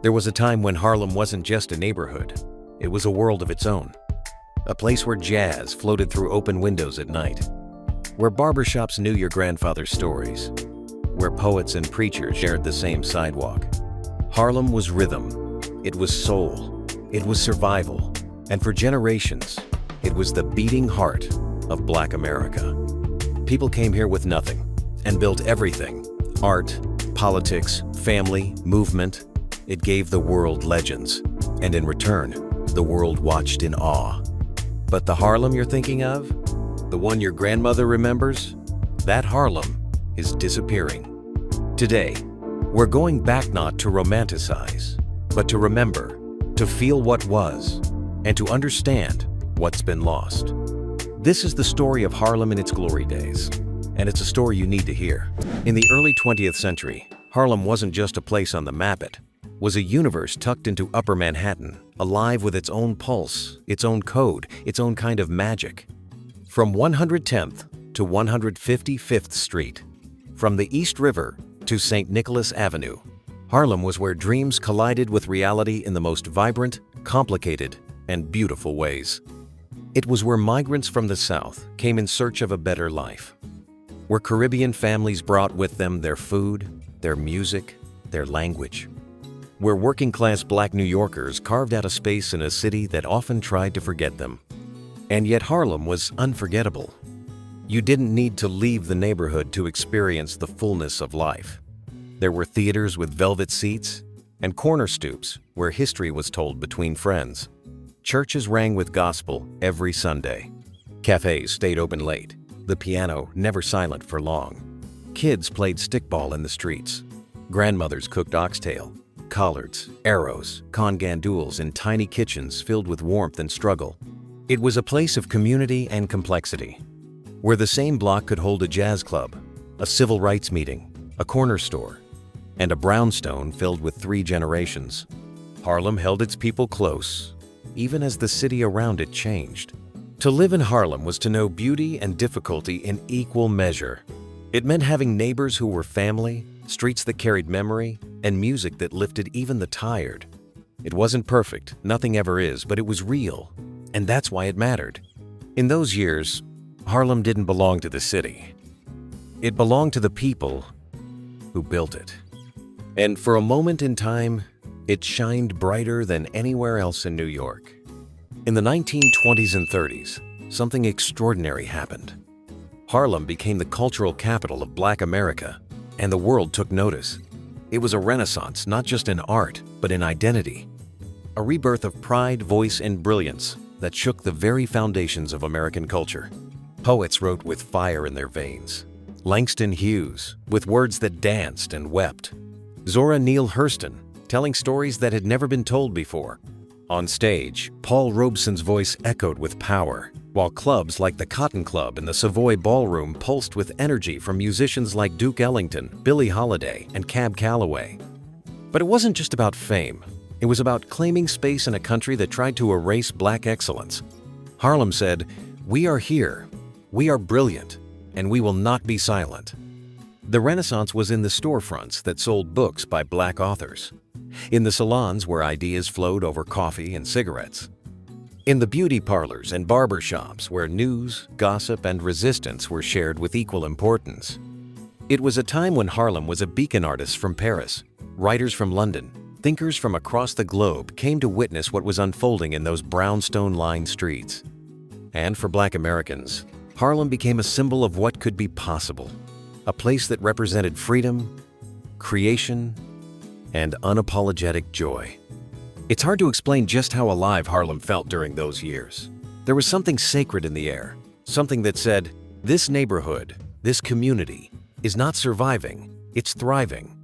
There was a time when Harlem wasn't just a neighborhood, it was a world of its own. A place where jazz floated through open windows at night, where barbershops knew your grandfather's stories, where poets and preachers shared the same sidewalk. Harlem was rhythm, it was soul, it was survival, and for generations, it was the beating heart of Black America. People came here with nothing and built everything: art, politics, family, movement. It gave the world legends, and in return, the world watched in awe. But the Harlem you're thinking of, the one your grandmother remembers, that Harlem is disappearing. Today, we're going back not to romanticize, but to remember, to feel what was, and to understand what's been lost. This is the story of Harlem in its glory days, and it's a story you need to hear. In the early 20th century, Harlem wasn't just a place on the map, it was a universe tucked into Upper Manhattan, alive with its own pulse, its own code, its own kind of magic. From 110th to 155th Street, from the East River to St. Nicholas Avenue, Harlem was where dreams collided with reality in the most vibrant, complicated, and beautiful ways. It was where migrants from the South came in search of a better life, where Caribbean families brought with them their food, their music, their language, where working-class Black New Yorkers carved out a space in a city that often tried to forget them. And yet Harlem was unforgettable. You didn't need to leave the neighborhood to experience the fullness of life. There were theaters with velvet seats and corner stoops where history was told between friends. Churches rang with gospel every Sunday. Cafes stayed open late, the piano never silent for long. Kids played stickball in the streets. Grandmothers cooked oxtail, collards, arrows, congandules in tiny kitchens filled with warmth and struggle. It was a place of community and complexity, where the same block could hold a jazz club, a civil rights meeting, a corner store, and a brownstone filled with 3 generations. Harlem held its people close, even as the city around it changed. To live in Harlem was to know beauty and difficulty in equal measure. It meant having neighbors who were family, streets that carried memory, and music that lifted even the tired. It wasn't perfect, nothing ever is, but it was real, and that's why it mattered. In those years, Harlem didn't belong to the city. It belonged to the people who built it. And for a moment in time, it shined brighter than anywhere else in New York. In the 1920s and 30s, something extraordinary happened. Harlem became the cultural capital of Black America, and the world took notice. It was a renaissance, not just in art, but in identity. A rebirth of pride, voice, and brilliance that shook the very foundations of American culture. Poets wrote with fire in their veins. Langston Hughes, with words that danced and wept. Zora Neale Hurston, telling stories that had never been told before. On stage, Paul Robeson's voice echoed with power, while clubs like the Cotton Club and the Savoy Ballroom pulsed with energy from musicians like Duke Ellington, Billie Holiday, and Cab Calloway. But it wasn't just about fame. It was about claiming space in a country that tried to erase Black excellence. Harlem said, "We are here, we are brilliant, and we will not be silent." The Renaissance was in the storefronts that sold books by Black authors, in the salons where ideas flowed over coffee and cigarettes, in the beauty parlors and barber shops where news, gossip, and resistance were shared with equal importance. It was a time when Harlem was a beacon. Artists from Paris, writers from London, thinkers from across the globe came to witness what was unfolding in those brownstone-lined streets. And for Black Americans, Harlem became a symbol of what could be possible, a place that represented freedom, creation, and unapologetic joy. It's hard to explain just how alive Harlem felt during those years. There was something sacred in the air, something that said, this neighborhood, this community, is not surviving, it's thriving.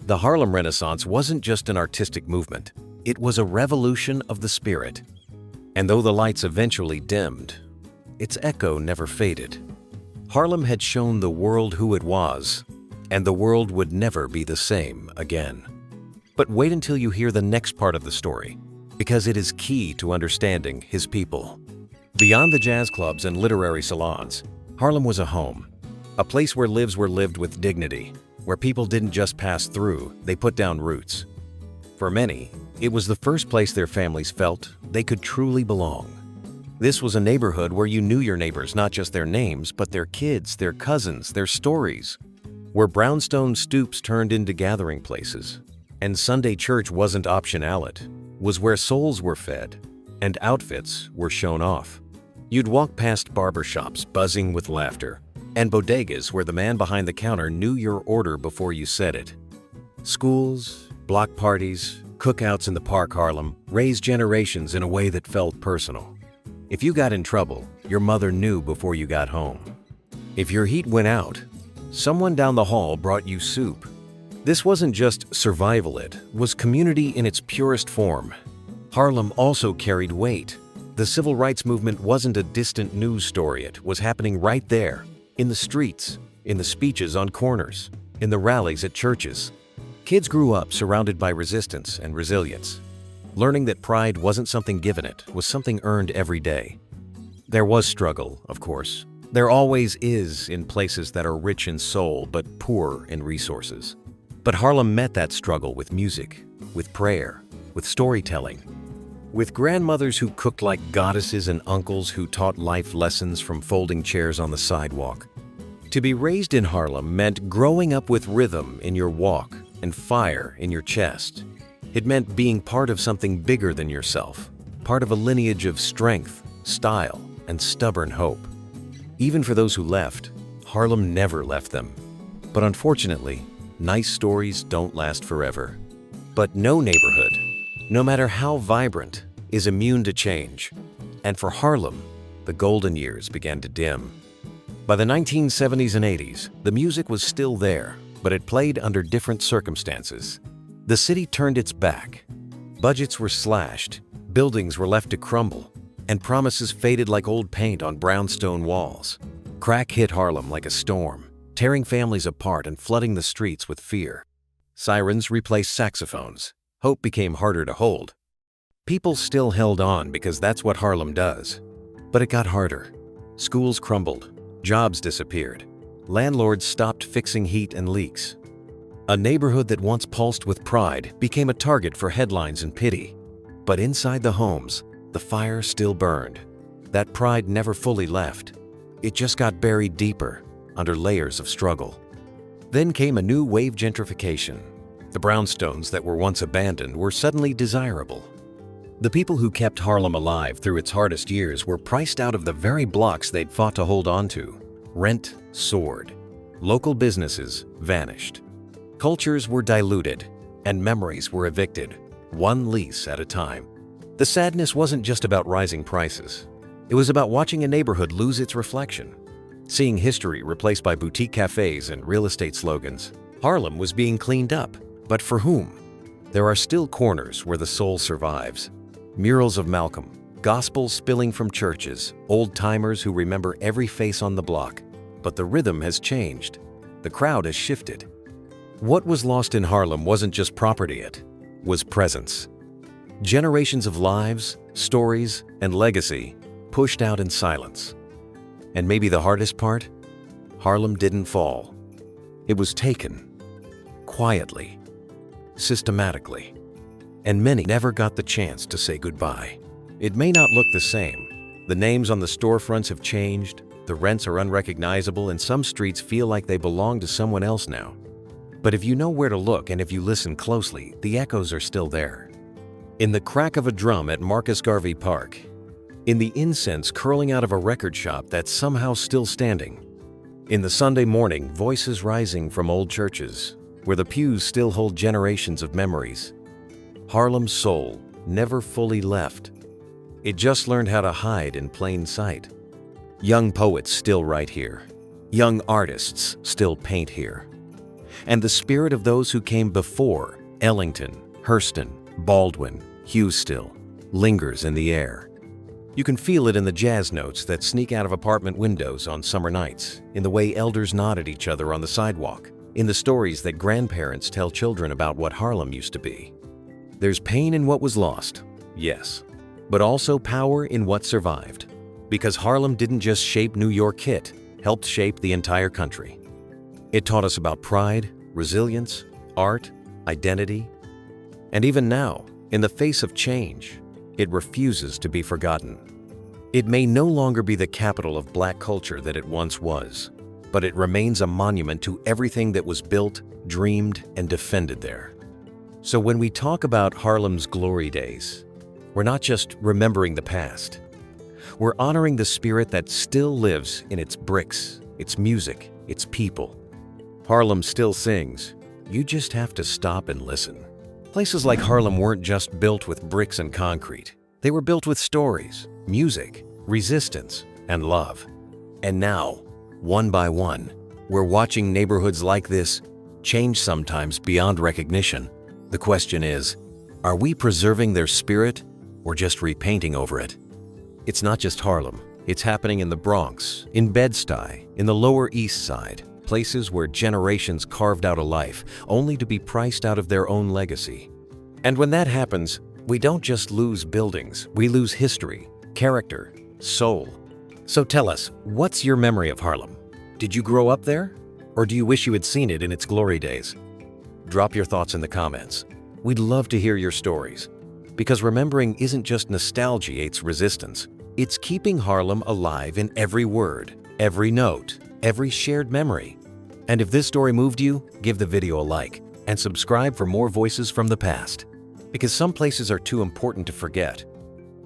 The Harlem Renaissance wasn't just an artistic movement, it was a revolution of the spirit. And though the lights eventually dimmed, its echo never faded. Harlem had shown the world who it was, and the world would never be the same again. But wait until you hear the next part of the story, because it is key to understanding his people. Beyond the jazz clubs and literary salons, Harlem was a home, a place where lives were lived with dignity, where people didn't just pass through, they put down roots. For many, it was the first place their families felt they could truly belong. This was a neighborhood where you knew your neighbors, not just their names, but their kids, their cousins, their stories. Where brownstone stoops turned into gathering places. And Sunday church wasn't optional, it was where souls were fed and outfits were shown off. You'd walk past barbershops buzzing with laughter and bodegas where the man behind the counter knew your order before you said it. Schools, block parties, cookouts in the park Harlem raised generations in a way that felt personal. If you got in trouble, your mother knew before you got home. If your heat went out, someone down the hall brought you soup. This wasn't just survival, it was community in its purest form. Harlem also carried weight. The civil rights movement wasn't a distant news story, it was happening right there, in the streets, in the speeches on corners, in the rallies at churches. Kids grew up surrounded by resistance and resilience, learning that pride wasn't something given, it was something earned every day. There was struggle, of course. There always is in places that are rich in soul but poor in resources. But Harlem met that struggle with music, with prayer, with storytelling, with grandmothers who cooked like goddesses and uncles who taught life lessons from folding chairs on the sidewalk. To be raised in Harlem meant growing up with rhythm in your walk and fire in your chest. It meant being part of something bigger than yourself, part of a lineage of strength, style, and stubborn hope. Even for those who left, Harlem never left them. But unfortunately, nice stories don't last forever. But no neighborhood, no matter how vibrant, is immune to change. And for Harlem, the golden years began to dim. By the 1970s and 80s, the music was still there, but it played under different circumstances. The city turned its back. Budgets were slashed, buildings were left to crumble, and promises faded like old paint on brownstone walls. Crack hit Harlem like a storm, tearing families apart and flooding the streets with fear. Sirens replaced saxophones. Hope became harder to hold. People still held on because that's what Harlem does. But it got harder. Schools crumbled. Jobs disappeared. Landlords stopped fixing heat and leaks. A neighborhood that once pulsed with pride became a target for headlines and pity. But inside the homes, the fire still burned. That pride never fully left. It just got buried deeper, under layers of struggle. Then came a new wave gentrification. The brownstones that were once abandoned were suddenly desirable. The people who kept Harlem alive through its hardest years were priced out of the very blocks they'd fought to hold on to. Rent soared. Local businesses vanished. Cultures were diluted, and memories were evicted, one lease at a time. The sadness wasn't just about rising prices. It was about watching a neighborhood lose its reflection. Seeing history replaced by boutique cafes and real estate slogans. Harlem was being cleaned up, but for whom? There are still corners where the soul survives. Murals of Malcolm, gospel spilling from churches, old-timers who remember every face on the block. But the rhythm has changed. The crowd has shifted. What was lost in Harlem wasn't just property, it was presence. Generations of lives, stories, and legacy pushed out in silence. And maybe the hardest part? Harlem didn't fall. It was taken. Quietly. Systematically. And many never got the chance to say goodbye. It may not look the same. The names on the storefronts have changed, the rents are unrecognizable, and some streets feel like they belong to someone else now. But if you know where to look and if you listen closely, the echoes are still there. In the crack of a drum at Marcus Garvey Park, in the incense curling out of a record shop that's somehow still standing, in the Sunday morning voices rising from old churches, where the pews still hold generations of memories. Harlem's soul never fully left. It just learned how to hide in plain sight. Young poets still write here. Young artists still paint here. And the spirit of those who came before, Ellington, Hurston, Baldwin, Hughes still, lingers in the air. You can feel it in the jazz notes that sneak out of apartment windows on summer nights, in the way elders nod at each other on the sidewalk, in the stories that grandparents tell children about what Harlem used to be. There's pain in what was lost, yes, but also power in what survived. Because Harlem didn't just shape New York, it helped shape the entire country. It taught us about pride, resilience, art, identity, And even now, in the face of change, it refuses to be forgotten. It may no longer be the capital of Black culture that it once was, but it remains a monument to everything that was built, dreamed, and defended there. So when we talk about Harlem's glory days, we're not just remembering the past. We're honoring the spirit that still lives in its bricks, its music, its people. Harlem still sings. You just have to stop and listen. Places like Harlem weren't just built with bricks and concrete. They were built with stories, music, resistance, and love. And now, one by one, we're watching neighborhoods like this change, sometimes beyond recognition. The question is, are we preserving their spirit or just repainting over it? It's not just Harlem. It's happening in the Bronx, in Bed-Stuy, in the Lower East Side, places where generations carved out a life only to be priced out of their own legacy. And when that happens, we don't just lose buildings, we lose history, character, soul. So tell us, what's your memory of Harlem? Did you grow up there? Or do you wish you had seen it in its glory days? Drop your thoughts in the comments. We'd love to hear your stories. Because remembering isn't just nostalgia, it's resistance. It's keeping Harlem alive in every word, every note, every shared memory. And if this story moved you, give the video a like and subscribe for more voices from the past. Because some places are too important to forget,